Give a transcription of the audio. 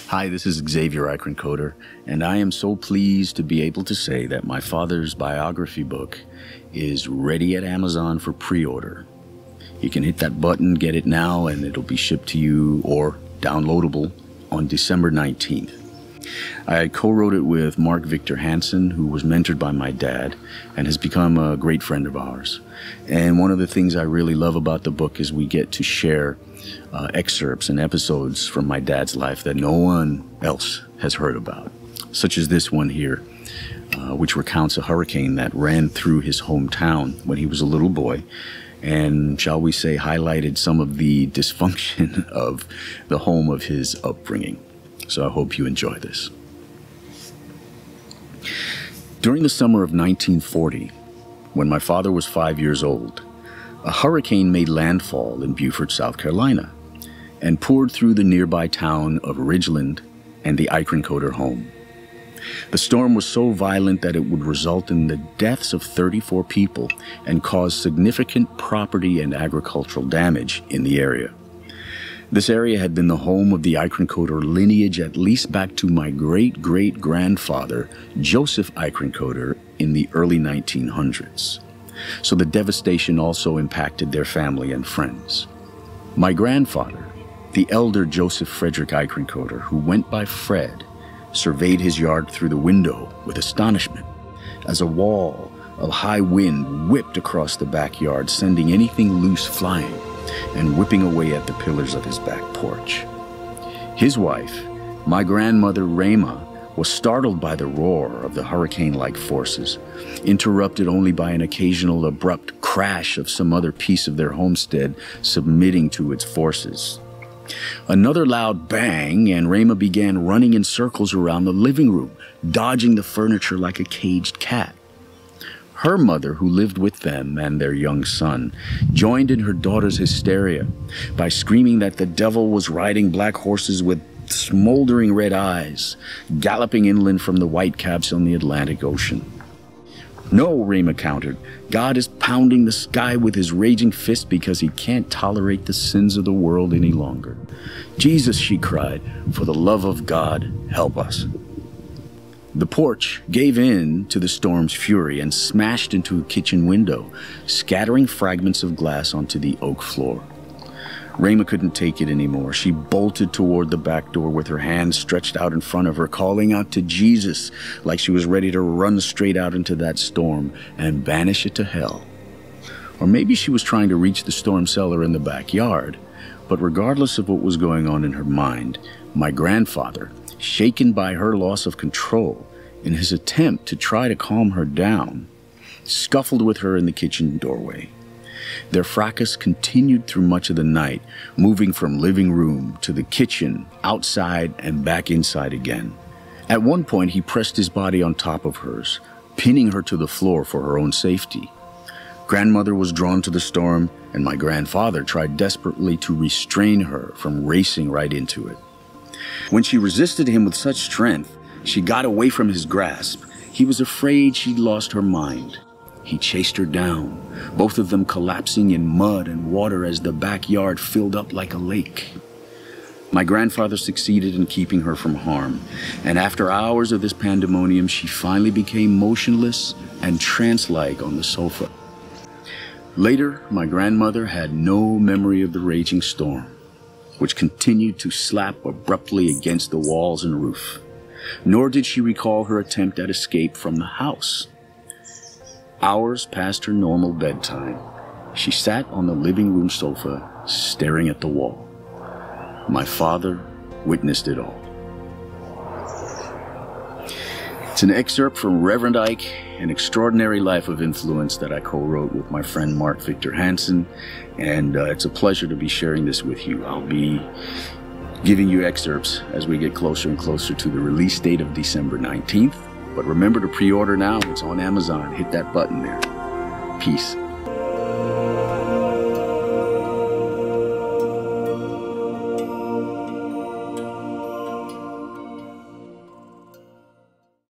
Hi, this is Xavier Eikerenkoetter, and I am so pleased to be able to say that my father's biography book is ready at Amazon for pre-order. You can hit that button, get it now, and it'll be shipped to you or downloadable on December 19th. I co-wrote it with Mark Victor Hansen, who was mentored by my dad and has become a great friend of ours. And one of the things I really love about the book is we get to share excerpts and episodes from my dad's life that no one else has heard about, such as this one here, which recounts a hurricane that ran through his hometown when he was a little boy and, shall we say, highlighted some of the dysfunction of the home of his upbringing. So I hope you enjoy this. During the summer of 1940, when my father was 5 years old, a hurricane made landfall in Beaufort, South Carolina, and poured through the nearby town of Ridgeland and the Eikerenkoetter home. The storm was so violent that it would result in the deaths of 34 people and cause significant property and agricultural damage in the area. This area had been the home of the Eikerenkoetter lineage at least back to my great-great-grandfather, Joseph Eikerenkoetter, in the early 1900s. So the devastation also impacted their family and friends. My grandfather, the elder Joseph Frederick Eikerenkoetter, who went by Fred, surveyed his yard through the window with astonishment as a wall of high wind whipped across the backyard, sending anything loose flying and whipping away at the pillars of his back porch. His wife, my grandmother Rema, was startled by the roar of the hurricane-like forces, interrupted only by an occasional abrupt crash of some other piece of their homestead submitting to its forces. Another loud bang, and Rema began running in circles around the living room, dodging the furniture like a caged cat. Her mother, who lived with them and their young son, joined in her daughter's hysteria by screaming that the devil was riding black horses with smoldering red eyes, galloping inland from the whitecaps on the Atlantic Ocean. No, Rema countered, God is pounding the sky with his raging fist because he can't tolerate the sins of the world any longer. Jesus, she cried, for the love of God, help us. The porch gave in to the storm's fury and smashed into a kitchen window, scattering fragments of glass onto the oak floor. Rema couldn't take it anymore. She bolted toward the back door with her hands stretched out in front of her, calling out to Jesus like she was ready to run straight out into that storm and banish it to hell. Or maybe she was trying to reach the storm cellar in the backyard. But regardless of what was going on in her mind, my grandfather, shaken by her loss of control, in his attempt to try to calm her down, scuffled with her in the kitchen doorway. Their fracas continued through much of the night, moving from living room to the kitchen, outside, and back inside again. At one point, he pressed his body on top of hers, pinning her to the floor for her own safety. Grandmother was drawn to the storm, and my grandfather tried desperately to restrain her from racing right into it. When she resisted him with such strength, she got away from his grasp. He was afraid she'd lost her mind. He chased her down, both of them collapsing in mud and water as the backyard filled up like a lake. My grandfather succeeded in keeping her from harm, and after hours of this pandemonium, she finally became motionless and trance-like on the sofa. Later, my grandmother had no memory of the raging storm, which continued to slap abruptly against the walls and roof, nor did she recall her attempt at escape from the house. Hours past her normal bedtime, she sat on the living room sofa, staring at the wall. My father witnessed it all. It's an excerpt from Reverend Ike, An Extraordinary Life of Influence, that I co-wrote with my friend Mark Victor Hansen, and it's a pleasure to be sharing this with you. I'll be giving you excerpts as we get closer and closer to the release date of December 19th. But remember to pre-order now. It's on Amazon. Hit that button there. Peace.